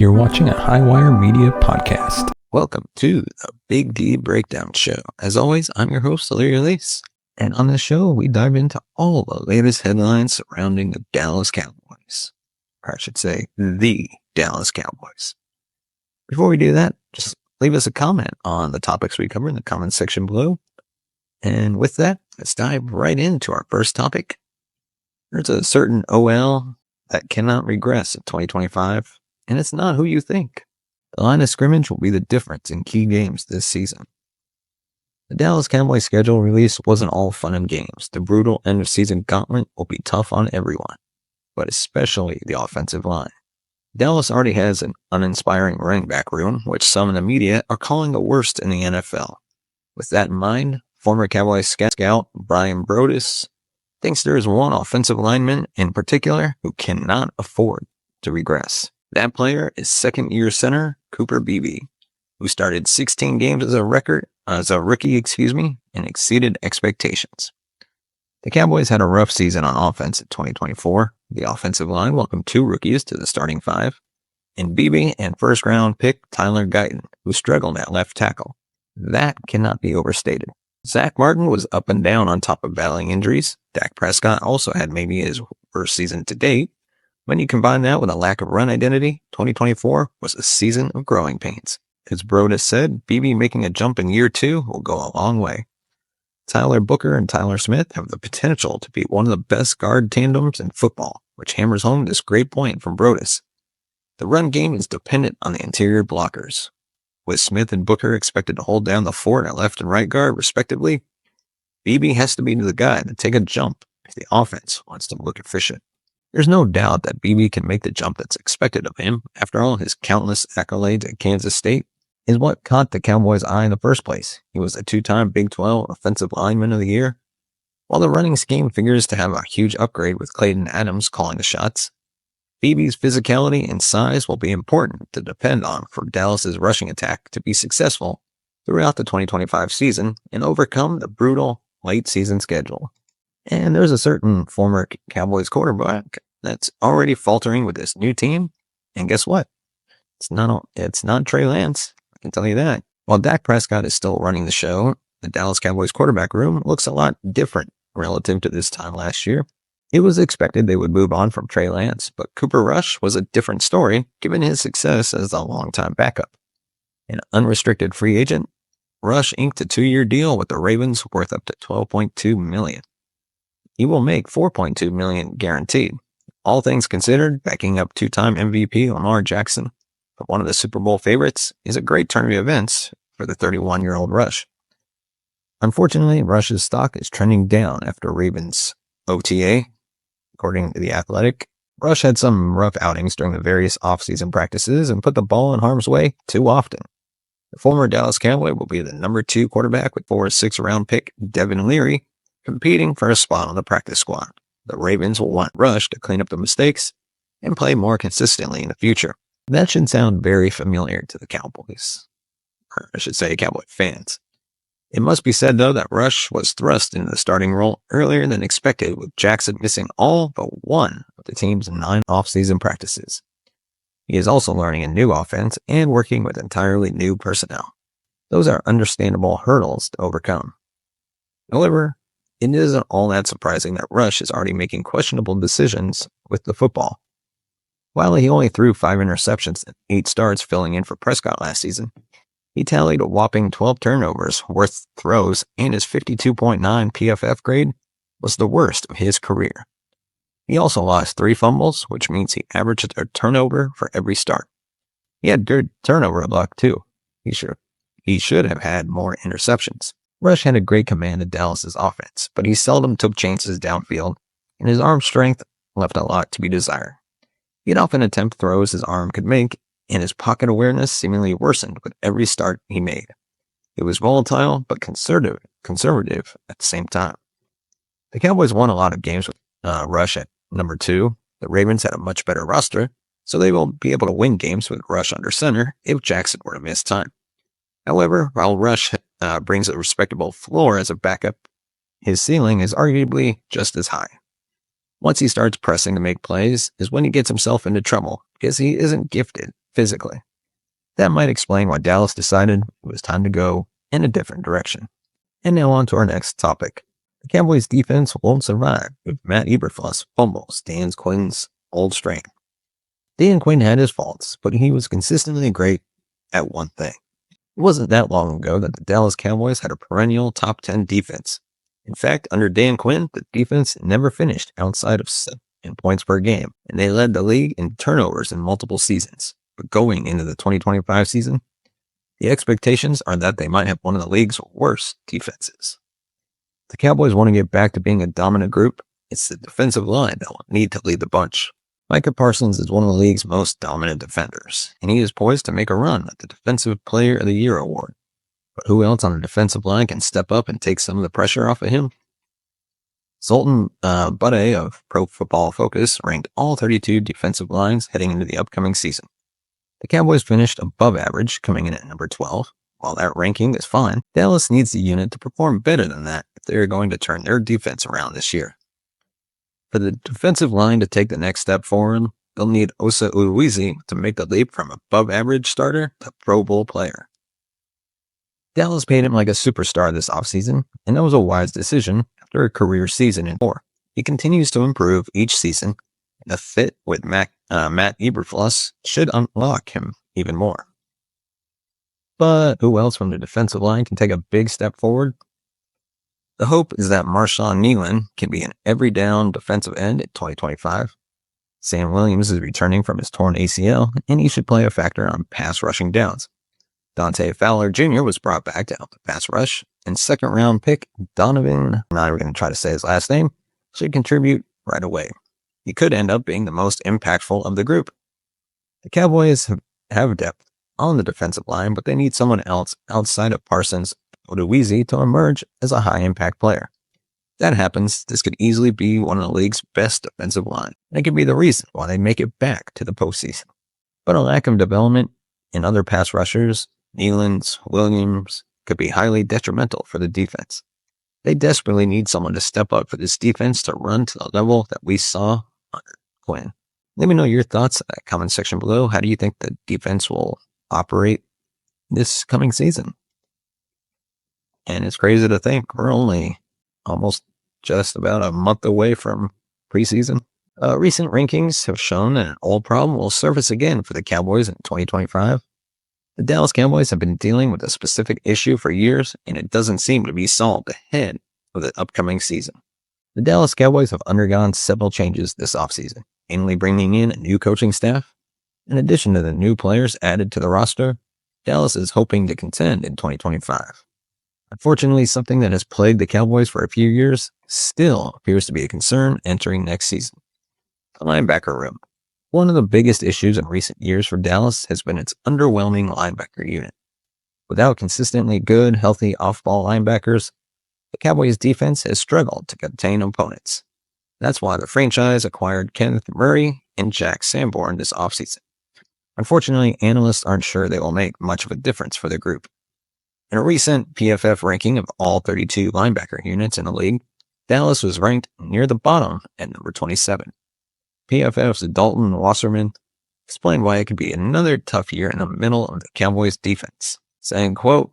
You're watching a Highwire Media podcast. Welcome to the Big D Breakdown Show. As always, I'm your host, Eberflus, and on this show, we dive into all the latest headlines surrounding the Dallas Cowboys. Or I should say, the Dallas Cowboys. Before we do that, just leave us a comment on the topics we cover in the comment section below. And with that, let's dive right into our first topic. There's a certain OL that cannot regress in 2025. And it's not who you think. The line of scrimmage will be the difference in key games this season. The Dallas Cowboys schedule release wasn't all fun and games. The brutal end-of-season gauntlet will be tough on everyone, but especially the offensive line. Dallas already has an uninspiring running back room, which some in the media are calling the worst in the NFL. With that in mind, former Cowboys scout Brian Broaddus thinks there is one offensive lineman in particular who cannot afford to regress. That player is second-year center Cooper Beebe, who started 16 games as a rookie, and exceeded expectations. The Cowboys had a rough season on offense in 2024. The offensive line welcomed two rookies to the starting five, and Beebe and first-round pick Tyler Guyton, who struggled at left tackle. That cannot be overstated. Zach Martin was up and down on top of battling injuries. Dak Prescott also had maybe his worst season to date. When you combine that with a lack of run identity, 2024 was a season of growing pains. As Broaddus said, Beebe making a jump in year 2 will go a long way. Tyler Booker and Tyler Smith have the potential to be one of the best guard tandems in football, which hammers home this great point from Broaddus. The run game is dependent on the interior blockers. With Smith and Booker expected to hold down the fort at left and right guard, respectively, Beebe has to be the guy to take a jump if the offense wants to look efficient. There's no doubt that Beebe can make the jump that's expected of him. After all, his countless accolades at Kansas State is what caught the Cowboys' eye in the first place. He was a 2-time Big 12 Offensive Lineman of the Year. While the running scheme figures to have a huge upgrade with Clayton Adams calling the shots, Beebe's physicality and size will be important to depend on for Dallas's rushing attack to be successful throughout the 2025 season and overcome the brutal late-season schedule. And there's a certain former Cowboys quarterback that's already faltering with this new team. And guess what? It's not Trey Lance. I can tell you that. While Dak Prescott is still running the show, the Dallas Cowboys quarterback room looks a lot different relative to this time last year. It was expected they would move on from Trey Lance, but Cooper Rush was a different story given his success as a longtime backup. An unrestricted free agent, Rush inked a 2-year deal with the Ravens worth up to $12.2 million. He will make $4.2 million guaranteed. All things considered, backing up 2-time MVP Lamar Jackson, but one of the Super Bowl favorites, is a great turn of events for the 31-year-old Rush. Unfortunately, Rush's stock is trending down after Ravens OTA. According to The Athletic, Rush had some rough outings during the various offseason practices and put the ball in harm's way too often. The former Dallas Cowboy will be the number 2 quarterback with 4th- 6th-round pick Devin Leary, competing for a spot on the practice squad. The Ravens will want Rush to clean up the mistakes and play more consistently in the future. That should sound very familiar to the Cowboys, or I should say Cowboy fans. It must be said, though, that Rush was thrust into the starting role earlier than expected, with Jackson missing all but one of the team's 9 off-season practices. He is also learning a new offense and working with entirely new personnel. Those are understandable hurdles to overcome. However, it isn't all that surprising that Rush is already making questionable decisions with the football. While he only threw 5 interceptions and 8 starts filling in for Prescott last season, he tallied a whopping 12 turnovers worth throws, and his 52.9 PFF grade was the worst of his career. He also lost 3 fumbles, which means he averaged a turnover for every start. He had good turnover luck too. He should have had more interceptions. Rush had a great command of Dallas's offense, but he seldom took chances downfield, and his arm strength left a lot to be desired. He'd often attempt throws his arm could make, and his pocket awareness seemingly worsened with every start he made. It was volatile, but conservative at the same time. The Cowboys won a lot of games with Rush at number 2. The Ravens had a much better roster, so they will be able to win games with Rush under center if Jackson were to miss time. However, while Rush brings a respectable floor as a backup, his ceiling is arguably just as high. Once he starts pressing to make plays is when he gets himself into trouble because he isn't gifted physically. That might explain why Dallas decided it was time to go in a different direction. And now on to our next topic. The Cowboys defense won't survive if Matt Eberflus fumbles Dan Quinn's old strength. Dan Quinn had his faults, but he was consistently great at one thing. It wasn't that long ago that the Dallas Cowboys had a perennial top 10 defense. In fact, under Dan Quinn, the defense never finished outside of 7 in points per game, and they led the league in turnovers in multiple seasons. But going into the 2025 season, the expectations are that they might have one of the league's worst defenses. The Cowboys want to get back to being a dominant group. It's the defensive line that will need to lead the bunch. Micah Parsons is one of the league's most dominant defenders, and he is poised to make a run at the Defensive Player of the Year award. But who else on the defensive line can step up and take some of the pressure off of him? Zoltan Budde of Pro Football Focus ranked all 32 defensive lines heading into the upcoming season. The Cowboys finished above average, coming in at number 12. While that ranking is fine, Dallas needs the unit to perform better than that if they are going to turn their defense around this year. For the defensive line to take the next step forward, they'll need Osa Odighizuwa to make the leap from above average starter to Pro Bowl player. Dallas paid him like a superstar this offseason, and that was a wise decision after a career season in 4. He continues to improve each season, and the fit with Matt Eberflus should unlock him even more. But who else from the defensive line can take a big step forward? The hope is that Marshawn Kneeland can be an every down defensive end in 2025. Sam Williams is returning from his torn ACL, and he should play a factor on pass rushing downs. Dante Fowler Jr. was brought back to help the pass rush, and second-round pick Donovan, I'm not even going to try to say his last name, should contribute right away. He could end up being the most impactful of the group. The Cowboys have depth on the defensive line, but they need someone else outside of Parsons Odighizuwa to emerge as a high-impact player. If that happens, this could easily be one of the league's best defensive line, and it could be the reason why they make it back to the postseason. But a lack of development in other pass rushers, Kneeland, Williams, could be highly detrimental for the defense. They desperately need someone to step up for this defense to run to the level that we saw under Quinn. Let me know your thoughts in the comment section below. How do you think the defense will operate this coming season? And it's crazy to think we're only almost just about a month away from preseason. Recent rankings have shown that an old problem will surface again for the Cowboys in 2025. The Dallas Cowboys have been dealing with a specific issue for years, and it doesn't seem to be solved ahead of the upcoming season. The Dallas Cowboys have undergone several changes this offseason, mainly bringing in a new coaching staff. In addition to the new players added to the roster, Dallas is hoping to contend in 2025. Unfortunately, something that has plagued the Cowboys for a few years still appears to be a concern entering next season. The linebacker room. One of the biggest issues in recent years for Dallas has been its underwhelming linebacker unit. Without consistently good, healthy off-ball linebackers, the Cowboys' defense has struggled to contain opponents. That's why the franchise acquired Kenneth Murray and Jack Sanborn this offseason. Unfortunately, analysts aren't sure they will make much of a difference for the group. In a recent PFF ranking of all 32 linebacker units in the league, Dallas was ranked near the bottom at number 27. PFF's Dalton Wasserman explained why it could be another tough year in the middle of the Cowboys' defense, saying, quote,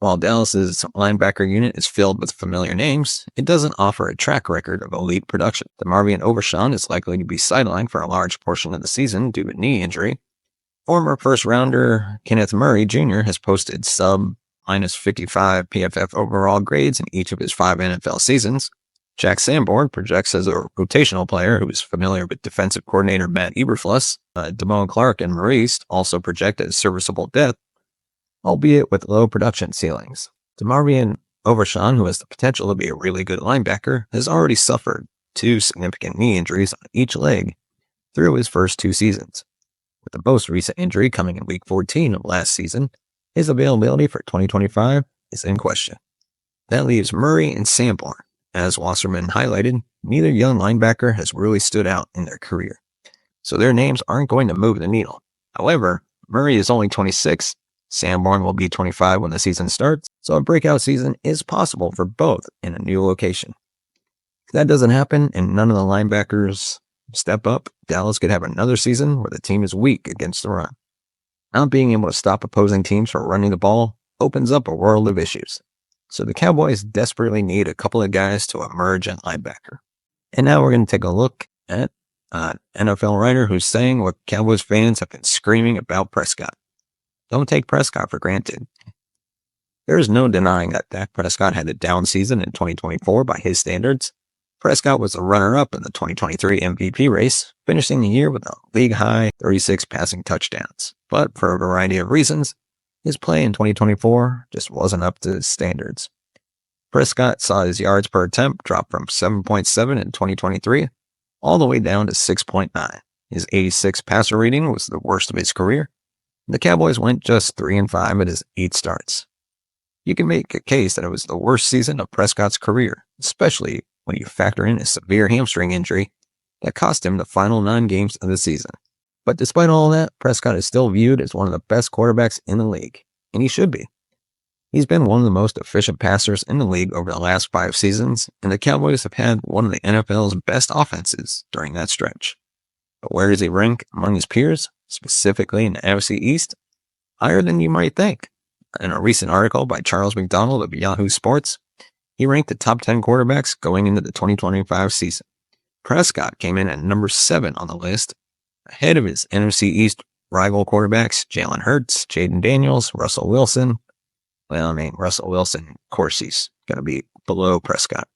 "While Dallas's linebacker unit is filled with familiar names, it doesn't offer a track record of elite production. DeMarvion Overshown is likely to be sidelined for a large portion of the season due to knee injury. Former first-rounder Kenneth Murray Jr. has posted sub-55 PFF overall grades in each of his 5 NFL seasons. Jack Sanborn projects as a rotational player who is familiar with defensive coordinator Matt Eberflus. Damone Clark and Maurice also project as serviceable depth, albeit with low production ceilings. DeMarvion Overshown, who has the potential to be a really good linebacker, has already suffered 2 significant knee injuries on each leg through his first 2 seasons. With the most recent injury coming in Week 14 of last season, his availability for 2025 is in question. That leaves Murray and Sanborn. As Wasserman highlighted, neither young linebacker has really stood out in their career, so their names aren't going to move the needle. However, Murray is only 26, Sanborn will be 25 when the season starts, so a breakout season is possible for both in a new location. If that doesn't happen and none of the linebackers step up, Dallas could have another season where the team is weak against the run. Not being able to stop opposing teams from running the ball opens up a world of issues. So the Cowboys desperately need a couple of guys to emerge at linebacker. And now we're going to take a look at an NFL writer who's saying what Cowboys fans have been screaming about Prescott. Don't take Prescott for granted. There is no denying that Dak Prescott had a down season in 2024 by his standards. Prescott was a runner-up in the 2023 MVP race, finishing the year with a league-high 36 passing touchdowns. But for a variety of reasons, his play in 2024 just wasn't up to his standards. Prescott saw his yards per attempt drop from 7.7 in 2023 all the way down to 6.9. His 86 passer rating was the worst of his career. The Cowboys went just 3-5 at his 8 starts. You can make a case that it was the worst season of Prescott's career, especially when you factor in a severe hamstring injury that cost him the final 9 games of the season. But despite all that, Prescott is still viewed as one of the best quarterbacks in the league, and he should be. He's been one of the most efficient passers in the league over the last 5 seasons, and the Cowboys have had one of the NFL's best offenses during that stretch. But where does he rank among his peers, specifically in the NFC East? Higher than you might think. In a recent article by Charles McDonald of Yahoo Sports, he ranked the top 10 quarterbacks going into the 2025 season. Prescott came in at number 7 on the list, ahead of his NFC East rival quarterbacks Jalen Hurts, Jaden Daniels, Russell Wilson. Well, Russell Wilson, of course, he's going to be below Prescott.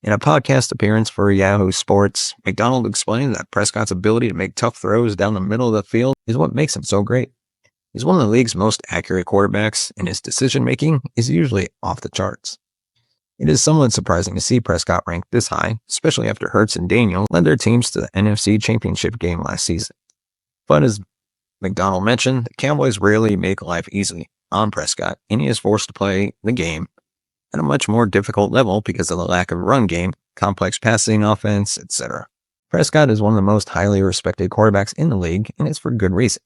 In a podcast appearance for Yahoo Sports, McDonald explained that Prescott's ability to make tough throws down the middle of the field is what makes him so great. He's one of the league's most accurate quarterbacks, and his decision-making is usually off the charts. It is somewhat surprising to see Prescott ranked this high, especially after Hurts and Daniel led their teams to the NFC Championship game last season. But as McDonald mentioned, the Cowboys rarely make life easy on Prescott, and he is forced to play the game at a much more difficult level because of the lack of run game, complex passing offense, etc. Prescott is one of the most highly respected quarterbacks in the league, and it's for good reason.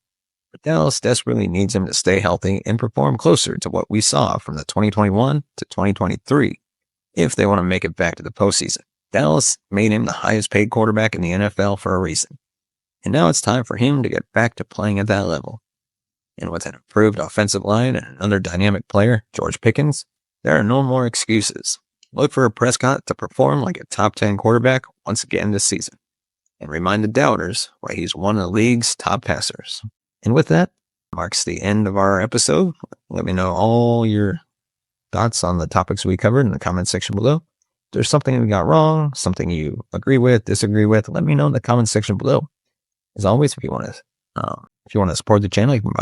But Dallas desperately needs him to stay healthy and perform closer to what we saw from the 2021 to 2023 if they want to make it back to the postseason. Dallas made him the highest paid quarterback in the NFL for a reason. And now it's time for him to get back to playing at that level. And with an improved offensive line and another dynamic player, George Pickens, there are no more excuses. Look for Prescott to perform like a top 10 quarterback once again this season. And remind the doubters why he's one of the league's top passers. And with that, marks the end of our episode. Let me know all your thoughts on the topics we covered in the comment section below. If there's something we got wrong, something you agree with, disagree with, let me know in the comment section below. As always, if you want to support the channel, you can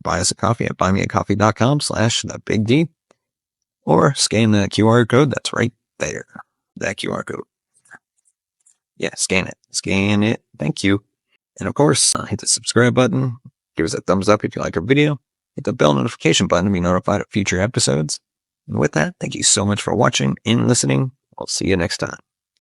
buy us a coffee at buymeacoffee.com/thebigd, or scan the QR code that's right there. That QR code. Yeah, scan it. Thank you. And of course, hit the subscribe button. Give us a thumbs up if you like our video. Hit the bell notification button to be notified of future episodes. And with that, thank you so much for watching and listening. I'll see you next time.